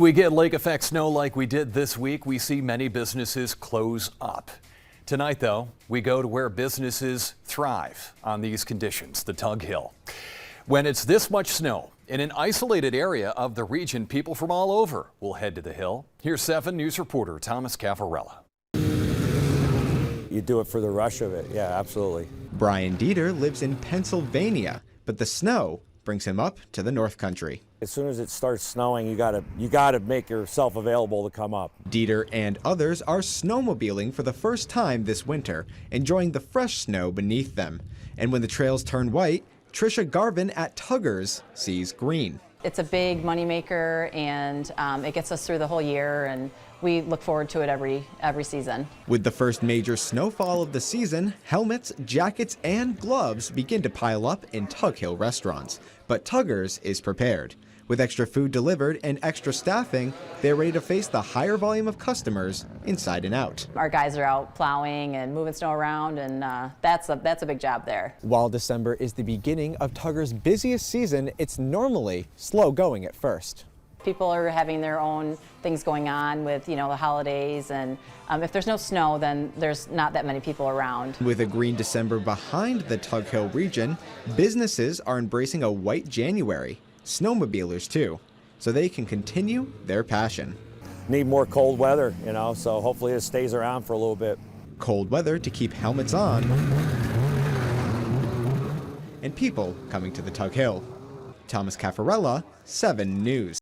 We get lake effect snow like we did this week, we see many businesses close up. Tonight, though, we go to where businesses thrive on these conditions, the Tug Hill. When it's this much snow in an isolated area of the region, people from all over will head to the hill. Here's 7 News reporter Thomas Caffarella. You do it for the rush of it. Yeah, absolutely. Brian Dieter lives in Pennsylvania, but the snow brings him up to the North Country. As soon as it starts snowing, you gotta make yourself available to come up. Dieter and others are snowmobiling for the first time this winter, enjoying the fresh snow beneath them. And when the trails turn white, Tricia Garvin at Tuggers sees green. It's a big moneymaker, and it gets us through the whole year, and we look forward to it every season. With the first major snowfall of the season, helmets, jackets, and gloves begin to pile up in Tug Hill restaurants. But Tuggers is prepared. With extra food delivered and extra staffing, they're ready to face the higher volume of customers inside and out. Our guys are out plowing and moving snow around, and that's a big job there. While December is the beginning of Tuggers' busiest season, it's normally slow going at first. People are having their own things going on with, the holidays, and if there's no snow, then there's not that many people around. With a green December behind the Tug Hill region, businesses are embracing a white January. Snowmobilers too, so they can continue their passion. Need more cold weather, so hopefully it stays around for a little bit. Cold weather to keep helmets on, and people coming to the Tug Hill. Thomas Caffarella, 7 News.